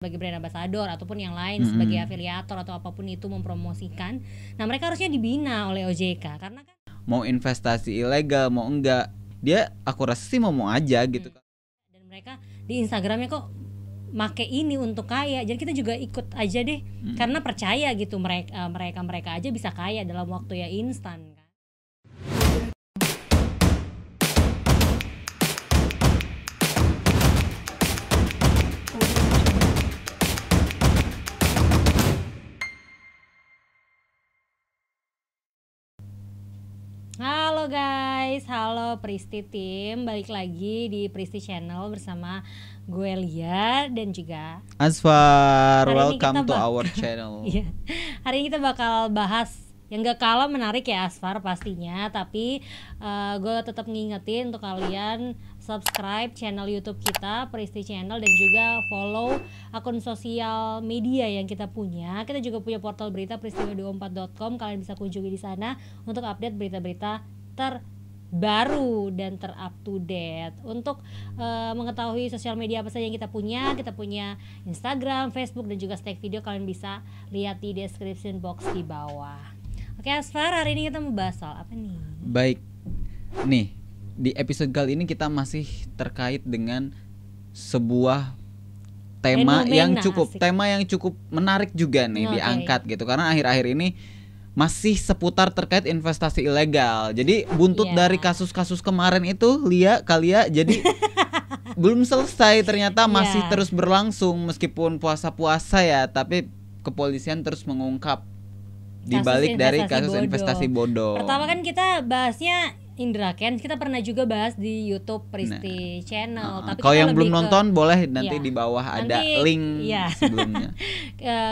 sebagai brand ambassador ataupun yang lain sebagai afiliator atau apapun itu mempromosikan. Nah, mereka harusnya dibina oleh OJK karena kan mau investasi ilegal mau enggak, dia aku rasa sih mau aja gitu. Dan mereka di Instagramnya kok make ini untuk kaya, jadi kita juga ikut aja deh karena percaya gitu mereka aja bisa kaya dalam waktu ya instan kan. Halo guys, halo Pristi Team, balik lagi di Pristi Channel bersama gue Lia dan juga Asfar. Hari ini Welcome kita to our channel. Iya. Hari ini kita bakal bahas yang gak kalah menarik ya Asfar pastinya, tapi gue tetap ngingetin untuk kalian subscribe channel YouTube kita Pristi Channel dan juga follow akun sosial media yang kita punya. Kita juga punya portal berita peristiwa24.com. Kalian bisa kunjungi di sana untuk update berita-berita terbaru dan terup to date. Untuk mengetahui sosial media apa saja yang kita punya Instagram, Facebook dan juga stack video. Kalian bisa lihat di description box di bawah. Oke Asfar, hari ini kita mau bahas soal apa nih? Baik, nih di episode kali ini kita masih terkait dengan sebuah tema yang cukup menarik juga nih diangkat gitu, karena akhir-akhir ini masih seputar terkait investasi ilegal. Jadi buntut dari kasus-kasus kemarin itu Kalia jadi belum selesai ternyata masih terus berlangsung meskipun puasa-puasa ya, tapi kepolisian terus mengungkap dibalik dari kasus investasi bodong. Pertama kan kita bahasnya Indra Kents, kita pernah juga bahas di YouTube Pristi Channel. Tapi kalau yang belum nonton boleh nanti di bawah ada link sebelumnya.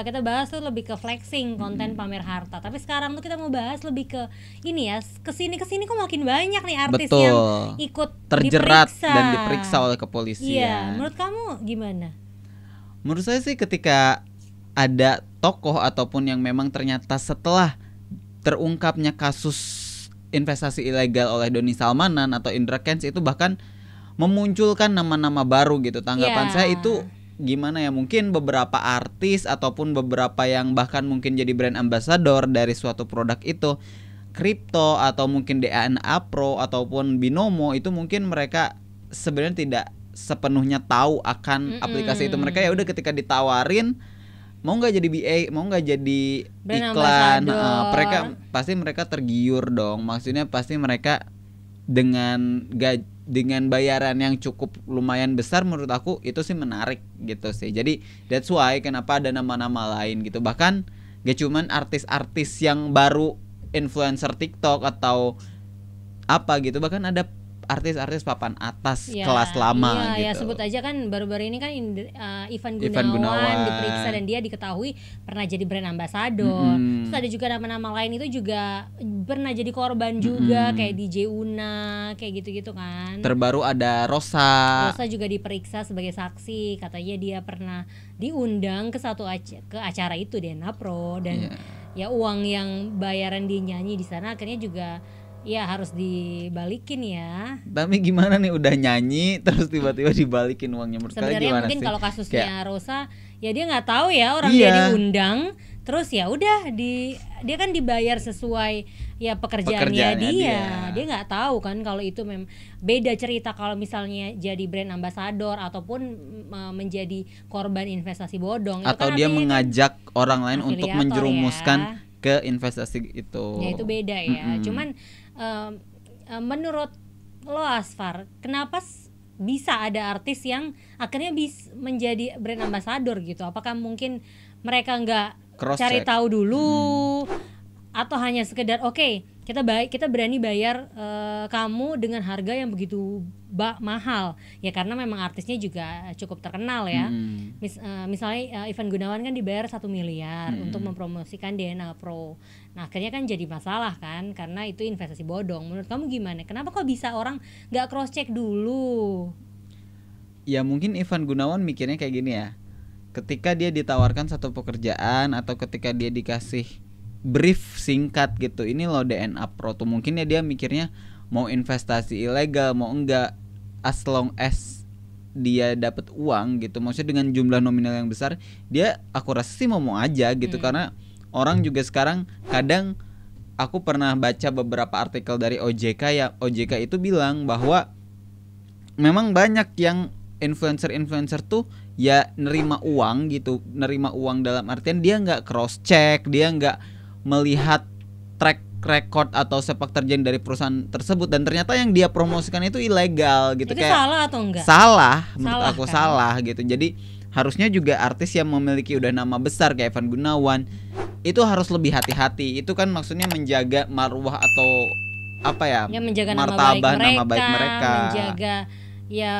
Kita bahas tuh lebih ke flexing, konten pamer harta. Tapi sekarang tuh kita mau bahas lebih ke ini ya, kesini kok makin banyak nih artis yang ikut terjerat diperiksa dan diperiksa oleh kepolisian. Iya, menurut kamu gimana? Menurut saya sih ketika ada tokoh ataupun yang memang ternyata setelah terungkapnya kasus investasi ilegal oleh Doni Salmanan atau Indra Kents itu bahkan memunculkan nama-nama baru gitu. Tanggapan saya itu gimana ya, mungkin beberapa artis ataupun beberapa yang bahkan mungkin jadi brand ambassador dari suatu produk itu, kripto atau mungkin DNA Pro ataupun Binomo, itu mungkin mereka sebenarnya tidak sepenuhnya tahu akan aplikasi itu. Mereka ya udah ketika ditawarin mau nggak jadi BA, mau nggak jadi iklan, mereka tergiur dong. Maksudnya pasti mereka dengan bayaran yang cukup lumayan besar, menurut aku itu sih menarik gitu sih. Jadi that's why kenapa ada nama-nama lain gitu. Bahkan gak cuman artis-artis yang baru influencer TikTok atau apa gitu, bahkan ada artis-artis papan atas kelas lama gitu. Ya sebut aja kan baru-baru ini kan Ivan Gunawan diperiksa dan dia diketahui pernah jadi brand ambassador. Terus ada juga nama-nama lain itu juga pernah jadi korban juga, kayak DJ Una, kayak gitu-gitu kan. Terbaru ada Rosa juga diperiksa sebagai saksi. Katanya dia pernah diundang ke ke acara itu DNA Pro dan ya uang yang bayaran dia nyanyi di sana akhirnya juga ya harus dibalikin ya. Tapi gimana nih udah nyanyi terus tiba-tiba dibalikin uangnya, menurut kalian gimana sih? Sebenarnya mungkin kalau kasusnya Rosa ya dia nggak tahu ya orang dia diundang, terus ya udah dia kan dibayar sesuai ya pekerjaannya dia nggak tahu kan kalau itu beda cerita kalau misalnya jadi brand ambassador ataupun menjadi korban investasi bodong atau itu kan dia mengajak orang lain untuk menjerumuskan ke investasi itu. Ya itu beda ya. Cuman menurut lo Asfar, kenapa bisa ada artis yang akhirnya bisa menjadi brand ambassador gitu? Apakah mungkin mereka nggak cari tahu dulu atau hanya sekedar kita berani bayar kamu dengan harga yang begitu mahal ya karena memang artisnya juga cukup terkenal ya. Misalnya Ivan Gunawan kan dibayar 1 miliar untuk mempromosikan DNA Pro. Nah akhirnya kan jadi masalah kan karena itu investasi bodong. Menurut kamu gimana? Kenapa kok bisa orang nggak cross check dulu? Ya mungkin Ivan Gunawan mikirnya kayak gini ya. Ketika dia ditawarkan satu pekerjaan atau ketika dia dikasih brief singkat gitu, ini loh DNA Pro tuh, mungkin ya dia mikirnya mau investasi ilegal mau enggak, as long as dia dapat uang gitu, maksudnya dengan jumlah nominal yang besar, dia aku rasa sih mau aja gitu. Karena orang juga sekarang kadang, aku pernah baca beberapa artikel dari OJK ya, OJK itu bilang bahwa memang banyak yang influencer tuh ya nerima uang gitu, nerima uang dalam artian dia nggak cross check, dia nggak melihat track record atau sepak terjang dari perusahaan tersebut, dan ternyata yang dia promosikan itu ilegal gitu. Itu kayak salah atau enggak? Salah, menurut Salah aku kan? salah gitu. Jadi harusnya juga artis yang memiliki udah nama besar kayak Evan Gunawan itu harus lebih hati-hati. Itu kan maksudnya menjaga marwah atau apa ya, Ya menjaga martabah nama baik mereka, mereka, menjaga ya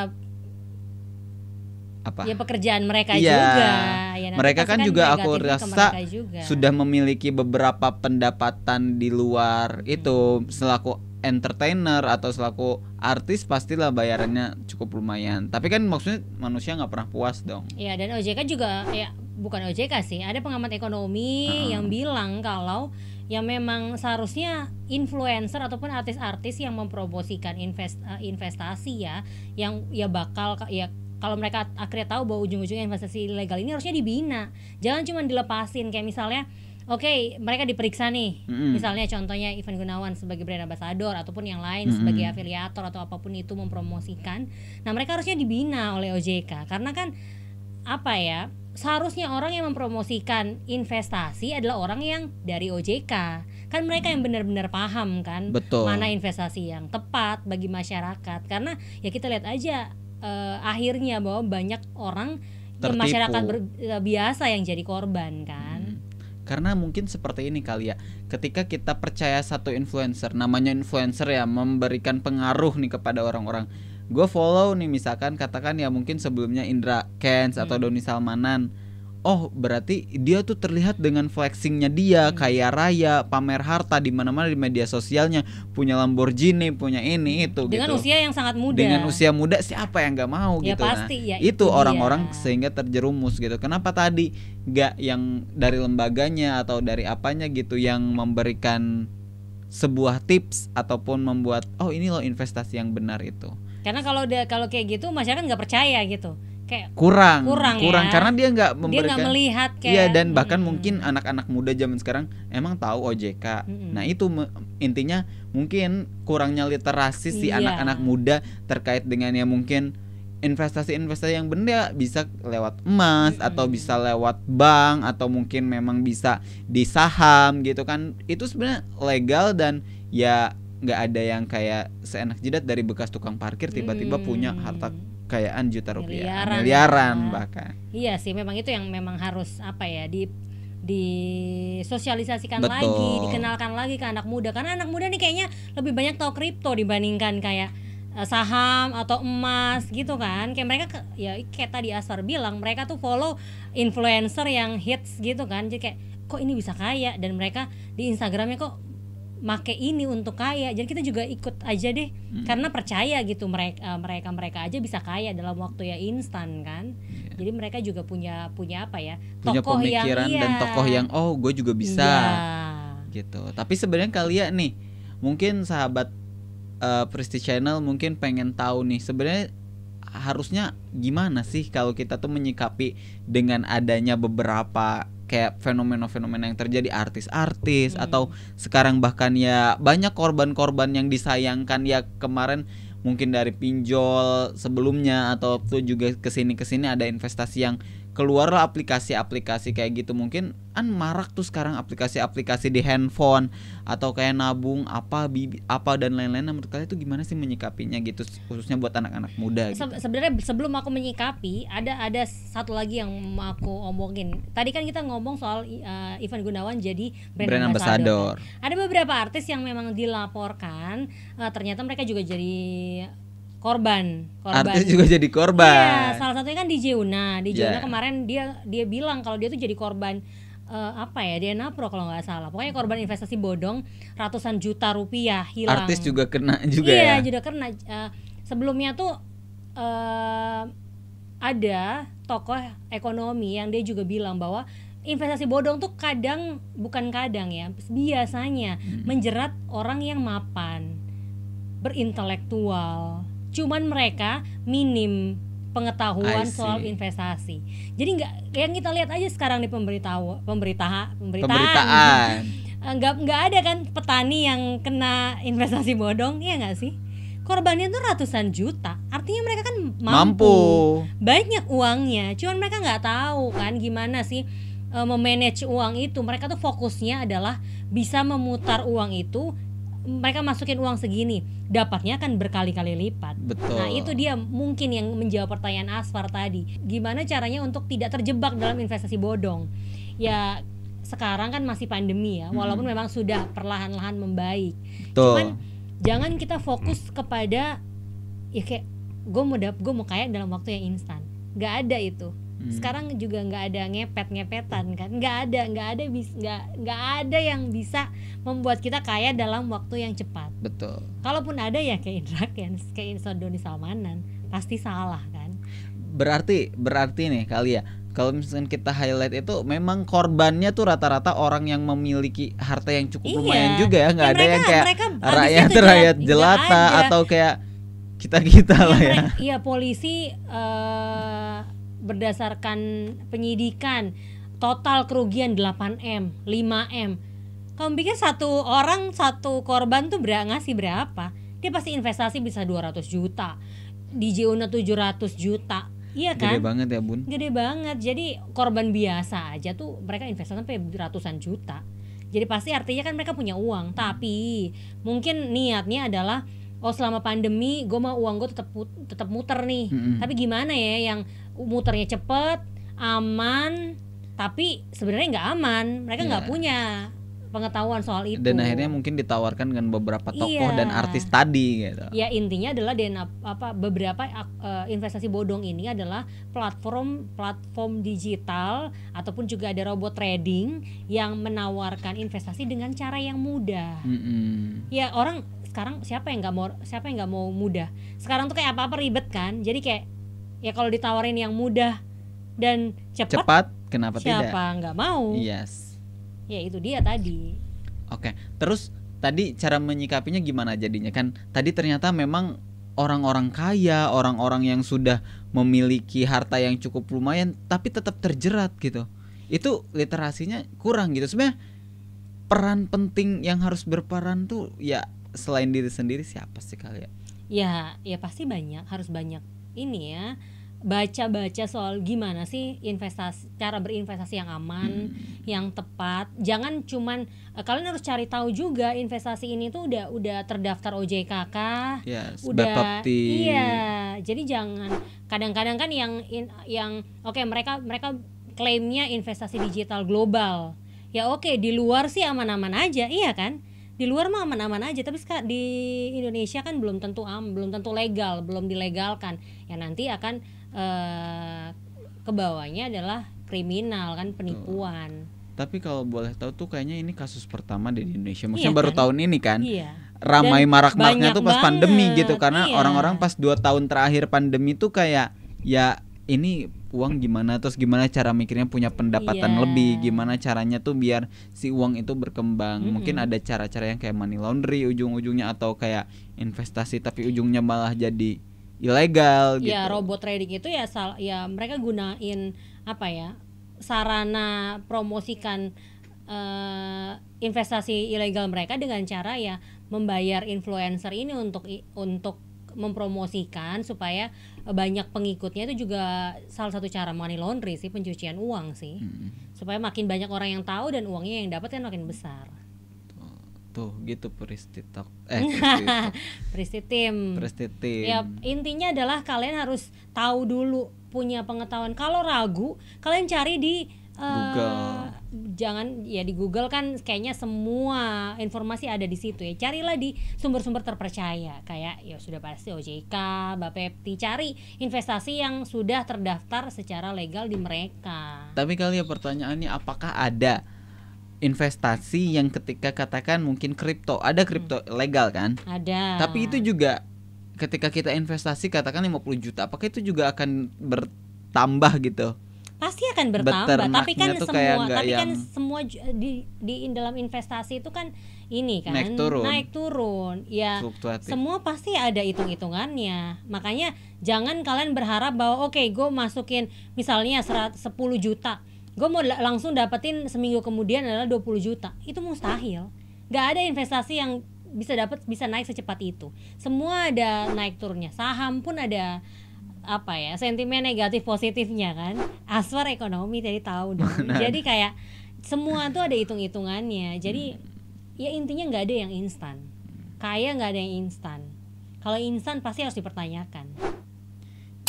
apa ya pekerjaan mereka Iya, juga. Ya, nanti mereka pasti kan juga aku negatifnya ke rasa mereka juga. sudah memiliki beberapa pendapatan di luar itu, selaku entertainer atau selaku artis pastilah bayarannya cukup lumayan. Tapi kan maksudnya manusia nggak pernah puas dong. Ya, dan OJK juga, ya bukan OJK sih, ada pengamat ekonomi yang bilang kalau ya memang seharusnya influencer ataupun artis-artis yang mempromosikan investasi ya, yang ya bakal ya kalau mereka akhirnya tahu bahwa ujung-ujungnya investasi ilegal ini harusnya dibina. Jangan cuma dilepasin, kayak misalnya oke, mereka diperiksa nih. Misalnya contohnya Ivan Gunawan sebagai brand ambassador ataupun yang lain sebagai afiliator atau apapun itu mempromosikan. Nah, mereka harusnya dibina oleh OJK karena kan apa ya? Seharusnya orang yang mempromosikan investasi adalah orang yang dari OJK. Kan mereka yang benar-benar paham kan. Betul. Mana investasi yang tepat bagi masyarakat. Karena ya kita lihat aja akhirnya bahwa banyak orang Tertipu. masyarakat biasa yang jadi korban kan. Karena mungkin seperti ini kali ya, ketika kita percaya satu influencer, namanya influencer ya, memberikan pengaruh nih kepada orang-orang. Gue follow nih misalkan katakan ya mungkin sebelumnya Indra Kents atau Doni Salmanan. Oh, berarti dia tuh terlihat dengan flexingnya dia, kaya raya, pamer harta di mana-mana di media sosialnya, punya Lamborghini, punya ini itu dengan gitu. usia yang sangat muda. Dengan usia muda siapa yang nggak mau Ya gitu. pasti, nah, ya itu itu orang-orang dia. sehingga terjerumus gitu. Kenapa tadi nggak yang dari lembaganya atau dari apanya gitu yang memberikan sebuah tips ataupun membuat oh ini loh investasi yang benar itu. Karena kalau kayak gitu masyarakat nggak percaya gitu. Kayak kurang ya. Karena dia nggak memberikan, dia nggak melihat kayak iya, dan bahkan mungkin anak-anak muda zaman sekarang emang tahu OJK. Nah itu intinya mungkin kurangnya literasi si anak-anak muda terkait dengan ya mungkin investasi yang benar bisa lewat emas atau bisa lewat bank atau mungkin memang bisa di saham gitu kan. Itu sebenarnya legal dan ya nggak ada yang kayak seenak jidat dari bekas tukang parkir tiba-tiba punya harta kekayaan juta rupiah, miliaran bahkan. Iya sih, memang itu yang memang harus apa ya disosialisasikan Betul. lagi, dikenalkan lagi ke anak muda, karena anak muda nih kayaknya lebih banyak tahu kripto dibandingkan kayak saham atau emas gitu kan. Kayak mereka ya kayak tadi Asfar bilang, mereka tuh follow influencer yang hits gitu kan. Jadi kayak kok ini bisa kaya, dan mereka di Instagramnya kok make ini untuk kaya, jadi kita juga ikut aja deh karena percaya gitu mereka aja bisa kaya dalam waktu ya instan kan. Jadi mereka juga punya apa ya, punya tokoh pemikiran yang dan tokoh yang oh gue juga bisa gitu. Tapi sebenarnya kalian nih mungkin sahabat Prestige Channel mungkin pengen tahu nih sebenarnya harusnya gimana sih kalau kita tuh menyikapi dengan adanya beberapa kayak fenomena-fenomena yang terjadi artis-artis atau sekarang bahkan ya banyak korban-korban yang disayangkan ya, kemarin mungkin dari pinjol sebelumnya atau tuh juga kesini ada investasi yang keluar lah aplikasi-aplikasi kayak gitu. Mungkin kan marak tuh sekarang aplikasi-aplikasi di handphone atau kayak nabung apa dan lain-lain. Menurut kalian itu gimana sih menyikapinya gitu, khususnya buat anak-anak muda gitu? Sebenarnya sebelum aku menyikapi ada satu lagi yang mau aku omongin. Tadi kan kita ngomong soal Ivan Gunawan jadi brand ambassador. Ada beberapa artis yang memang dilaporkan ternyata mereka juga jadi korban. Artis juga jadi korban. Iya, salah satunya kan DJ Una. DJ Una kemarin dia bilang kalau dia tuh jadi korban apa ya, DNA Pro kalau nggak salah. Pokoknya korban investasi bodong ratusan juta rupiah hilang. Artis juga kena juga ya. Iya, juga kena. Sebelumnya tuh ada tokoh ekonomi yang dia juga bilang bahwa investasi bodong tuh biasanya menjerat orang yang mapan, berintelektual. Cuman mereka minim pengetahuan I see. soal investasi. Jadi nggak, yang kita lihat aja sekarang di pemberitaan Pemberitaan. nggak ada kan petani yang kena investasi bodong, iya nggak sih? Korbannya tuh ratusan juta, artinya mereka kan mampu. Banyak uangnya, cuman mereka nggak tahu kan gimana sih memanage uang itu. Mereka tuh fokusnya adalah bisa memutar uang itu, mereka masukin uang segini, dapatnya kan berkali-kali lipat. Betul. Nah itu dia mungkin yang menjawab pertanyaan Asfar tadi, gimana caranya untuk tidak terjebak dalam investasi bodong. Ya sekarang kan masih pandemi ya, walaupun memang sudah perlahan-lahan membaik. Betul. Cuman jangan kita fokus kepada ya kayak gue mau kaya dalam waktu yang instan. Nggak ada itu. Sekarang juga nggak ada ngepet-ngepetan kan, nggak ada yang bisa membuat kita kaya dalam waktu yang cepat. Betul. Kalaupun ada ya kayak Indra Kents, kayak Doni Salmanan, pasti salah kan. Berarti nih kali ya, kalau misalkan kita highlight itu memang korbannya tuh rata-rata orang yang memiliki harta yang cukup lumayan juga ya, nggak ada yang kayak rakyat jelata atau kayak kita lah ya. Iya, polisi berdasarkan penyidikan total kerugian 8M, 5M. Kamu pikir satu korban tuh ngasih berapa? Dia pasti investasi bisa 200 juta, DJ Una 700 juta. Iya kan? Gede banget ya Bun. Gede banget. Jadi korban biasa aja tuh mereka investasi sampai ratusan juta. Jadi pasti artinya kan mereka punya uang. Tapi mungkin niatnya adalah selama pandemi gue mau uang gue tetap muter nih. Tapi gimana ya yang muternya cepet, aman, tapi sebenarnya nggak aman. Mereka nggak punya pengetahuan soal itu. Dan akhirnya mungkin ditawarkan dengan beberapa tokoh dan artis tadi gitu. Ya intinya adalah beberapa investasi bodong ini adalah platform digital ataupun juga ada robot trading yang menawarkan investasi dengan cara yang mudah. Ya orang sekarang siapa yang nggak mau mudah? Sekarang tuh kayak apa-apa ribet kan. Jadi kayak ya kalau ditawarin yang mudah dan cepat kenapa tidak? Siapa nggak mau? Yes. Ya itu dia tadi. Oke, terus tadi cara menyikapinya gimana jadinya? Kan tadi ternyata memang orang-orang kaya, orang-orang yang sudah memiliki harta yang cukup lumayan tapi tetap terjerat gitu. Itu literasinya kurang gitu. Sebenarnya peran penting yang harus berperan tuh ya selain diri sendiri siapa sih kalian? Ya pasti harus banyak ini ya. Baca soal gimana sih cara berinvestasi yang aman, yang tepat. Jangan cuman kalian harus cari tahu juga investasi ini tuh udah terdaftar OJK kah? Udah Bapepti. Iya. Jadi jangan kadang-kadang kan yang mereka klaimnya investasi digital global. Ya oke, di luar sih aman-aman aja, iya kan? Di luar mah aman-aman aja, tapi di Indonesia kan belum tentu legal, belum dilegalkan. Ya nanti akan kebawahnya adalah kriminal kan, penipuan. Tapi kalau boleh tahu tuh kayaknya ini kasus pertama di Indonesia. Maksudnya baru tahun ini kan. Iya. Ramai marak-maraknya tuh pas pandemi gitu. Karena orang-orang pas 2 tahun terakhir pandemi tuh kayak ya ini uang gimana, terus gimana cara mikirnya punya pendapatan lebih, gimana caranya tuh biar si uang itu berkembang. Mungkin ada cara-cara yang kayak money laundry ujung-ujungnya, atau kayak investasi tapi ujungnya malah jadi ilegal gitu. Ya robot trading itu ya mereka gunain sarana promosikan investasi ilegal mereka dengan cara ya membayar influencer ini untuk mempromosikan supaya banyak pengikutnya. Itu juga salah satu cara money laundry sih, pencucian uang sih. Supaya makin banyak orang yang tahu dan uangnya yang dapat kan makin besar. Tuh gitu Presti Tim. Ya intinya adalah kalian harus tahu dulu, punya pengetahuan. Kalau ragu, kalian cari di Google. Jangan ya di Google kan kayaknya semua informasi ada di situ ya. Carilah di sumber-sumber terpercaya kayak ya sudah pasti OJK, Bapepti. Cari investasi yang sudah terdaftar secara legal di mereka. Tapi kali ya pertanyaannya, apakah ada investasi yang ketika katakan mungkin kripto, ada kripto legal kan? Ada. Tapi itu juga ketika kita investasi katakan 50 juta, apakah itu juga akan bertambah gitu? pasti akan bertambah. Tapi kan Beternaknya tuh kayak semua, nggak tapi kan yang semua di dalam investasi itu kan ini kan naik turun, ya, fluktuatif. semua pasti ada hitung-hitungannya. Makanya jangan kalian berharap bahwa oke, gue masukin misalnya 10 juta, gue mau langsung dapetin seminggu kemudian adalah 20 juta. Itu mustahil. Gak ada investasi yang bisa naik secepat itu. Semua ada naik turunnya. Saham pun ada apa ya, sentimen negatif positifnya kan. Aswar ekonomi tadi tahu dong. Jadi kayak semua tuh ada hitung-hitungannya. Jadi ya intinya nggak ada yang instan. Kaya nggak ada yang instan. Kalau instan pasti harus dipertanyakan.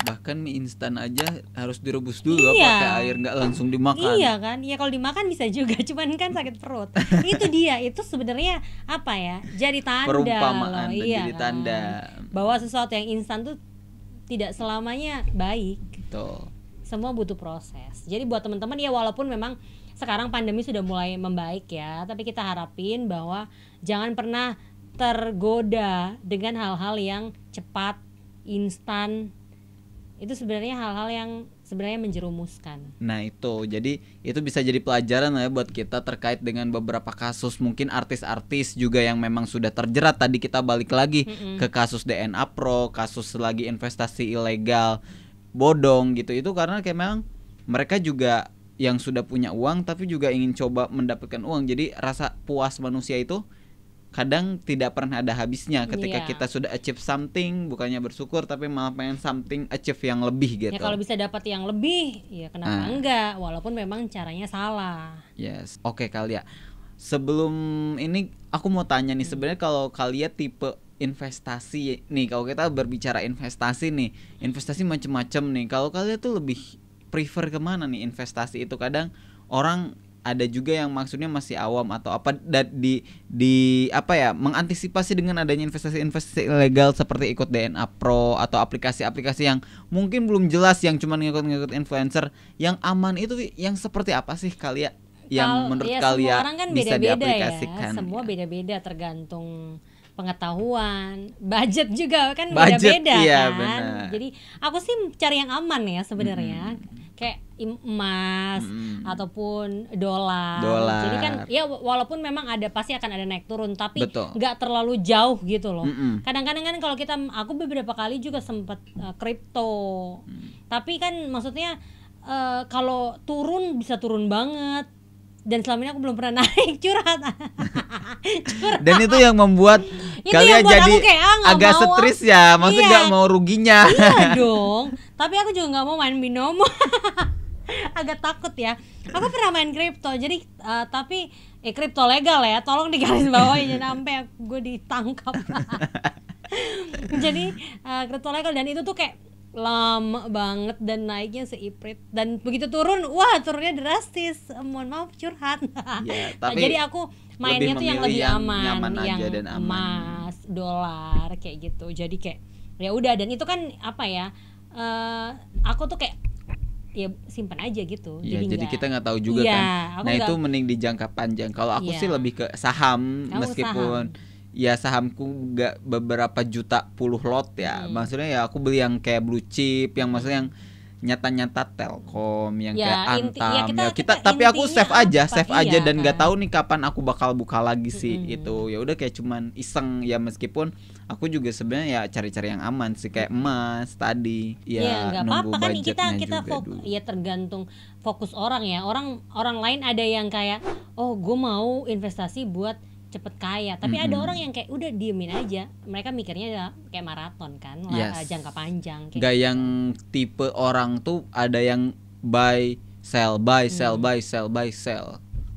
Bahkan mie instan aja harus direbus dulu Iya. pakai air, nggak langsung dimakan. Iya kan, ya kalau dimakan bisa juga, cuman kan sakit perut. Itu dia, itu sebenarnya apa ya? Jadi tanda Perumpamaan loh, dan iya jadi kan? tanda. Bahwa sesuatu yang instan tuh tidak selamanya baik. Gitu. Semua butuh proses. Jadi buat teman-teman ya, walaupun memang sekarang pandemi sudah mulai membaik ya, tapi kita harapin bahwa jangan pernah tergoda dengan hal-hal yang cepat, instan. Itu sebenarnya hal-hal yang sebenarnya menjerumuskan. Nah itu, jadi itu bisa jadi pelajaran lah ya buat kita terkait dengan beberapa kasus, mungkin artis-artis juga yang memang sudah terjerat. Tadi kita balik lagi ke kasus DNA Pro, kasus lagi investasi ilegal bodong gitu. Itu karena kayak memang mereka juga yang sudah punya uang tapi juga ingin coba mendapatkan uang. Jadi rasa puas manusia itu kadang tidak pernah ada habisnya. Ketika kita sudah achieve something, bukannya bersyukur tapi malah pengen something achieve yang lebih gitu. Ya kalau bisa dapat yang lebih, ya kenapa enggak, walaupun memang caranya salah. Yes. Oke Kalia, sebelum ini aku mau tanya nih, sebenarnya kalau Kalia tipe investasi nih, kalau kita berbicara investasi nih, investasi macam-macam nih, kalau Kalia tuh lebih prefer kemana nih investasi itu? Kadang orang ada juga yang maksudnya masih awam atau apa di apa ya, mengantisipasi dengan adanya investasi ilegal seperti ikut DNA Pro atau aplikasi-aplikasi yang mungkin belum jelas, yang cuma ngikut-ngikut influencer. Yang aman itu yang seperti apa sih Kalia? Yang menurut Kalia semua orang kan bisa beda-beda diaplikasikan? Ya. Semua beda-beda tergantung pengetahuan, budget juga kan Budget, beda-beda iya, kan. benar. Jadi aku sih cari yang aman ya sebenarnya. Kayak emas ataupun dolar. Jadi kan ya walaupun memang pasti akan ada naik turun, tapi nggak terlalu jauh gitu loh. Kadang-kadang kan kalau aku beberapa kali juga sempat kripto. Tapi kan maksudnya kalau turun bisa turun banget. Dan selama ini aku belum pernah naik, curhat. Dan itu yang membuat kalian jadi agak stres ya, maksudnya nggak mau ruginya. Iya dong. Tapi aku juga nggak mau main binomo. Agak takut ya. Aku pernah main kripto, jadi tapi kripto legal ya. Tolong digaris bawahi jangan sampai gue ditangkap. Jadi kripto legal, dan itu tuh kayak lama banget dan naiknya seiprit, dan begitu turun, wah turunnya drastis. Mohon maaf curhat. Ya, tapi jadi aku mainnya tuh yang lebih aman, yang dan emas, dolar kayak gitu. Jadi kayak ya udah, dan itu kan apa ya, aku tuh kayak ya simpan aja gitu. Ya, jadi kita nggak tahu juga kan. Nah itu mending di jangka panjang. Kalau aku sih lebih ke saham. Meskipun ya sahamku nggak beberapa juta, puluh lot ya. Maksudnya ya aku beli yang kayak blue chip, yang maksudnya yang nyata-nyata Telkom, yang kayak Antam. Tapi aku save aja dan nggak tahu nih kapan aku bakal buka lagi sih. Itu ya udah kayak cuman iseng ya, meskipun aku juga sebenarnya ya cari-cari yang aman sih, kayak emas tadi. Ya nggak nunggu apa-apa kan, budgetnya kita ya tergantung fokus orang ya. Orang lain ada yang kayak gue mau investasi buat cepet kaya, tapi ada orang yang kayak udah diemin aja. Mereka mikirnya kayak maraton kan, jangka panjang. Gak yang tipe orang tuh ada yang buy sell.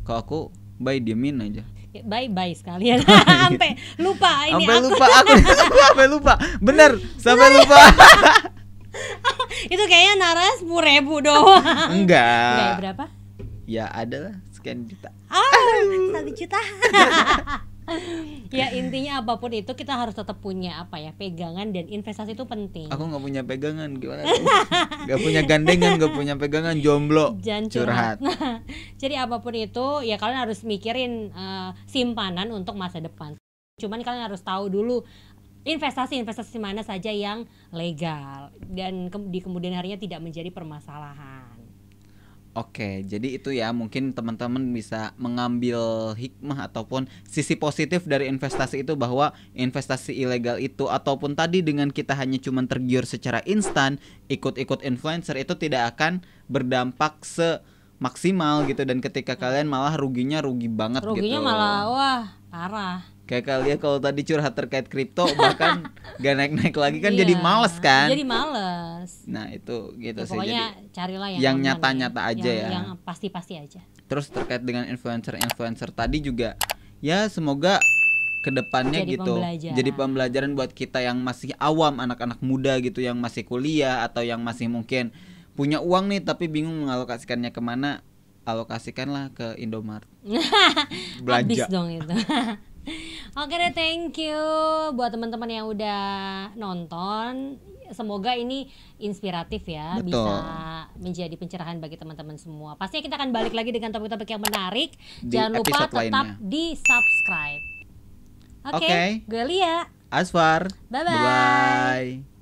Kalau aku buy diemin aja. Bye sekalian. Sampai lupa ini. Sampai lupa. Bener, sampai lupa. Itu kayaknya naras 10.000 doang. Enggak. Berapa? Ya adalah sekian juta. 1 juta. Ya intinya apapun itu kita harus tetap punya pegangan, dan investasi itu penting. Aku nggak punya pegangan, gimana? Nggak punya gandengan, nggak punya pegangan, jomblo. Jangan curhat. Jadi apapun itu ya kalian harus mikirin simpanan untuk masa depan. Cuman kalian harus tahu dulu investasi mana saja yang legal dan di kemudian harinya tidak menjadi permasalahan. Oke, jadi itu ya mungkin teman-teman bisa mengambil hikmah ataupun sisi positif dari investasi itu, bahwa investasi ilegal itu ataupun tadi dengan kita hanya cuman tergiur secara instan, ikut-ikut influencer itu tidak akan berdampak semaksimal gitu, dan ketika kalian malah ruginya rugi banget Ruginya gitu. malah wah parah. Kayak kalian kalau tadi curhat terkait kripto bahkan gak naik-naik lagi kan, Iya, jadi males kan. Jadi males. Nah itu gitu Ya, sih. pokoknya Jadi carilah yang aman nyata-nyata aja ya. Yang pasti-pasti aja. terus terkait dengan influencer tadi juga, ya semoga kedepannya Jadi gitu pembelajaran. jadi pembelajaran buat kita yang masih awam, anak-anak muda gitu, yang masih kuliah atau yang masih mungkin punya uang nih tapi bingung mengalokasikannya kemana. Alokasikanlah ke Indomaret. Habis Belanja. dong itu. Oke deh, thank you buat teman-teman yang udah nonton. Semoga ini inspiratif ya, Betul. bisa menjadi pencerahan bagi teman-teman semua. Pastinya kita akan balik lagi dengan topik-topik yang menarik. Di Jangan lupa episode tetap lainnya. di subscribe. Oke, Oke. gue Lia. Asfar. Bye-bye. Bye-bye.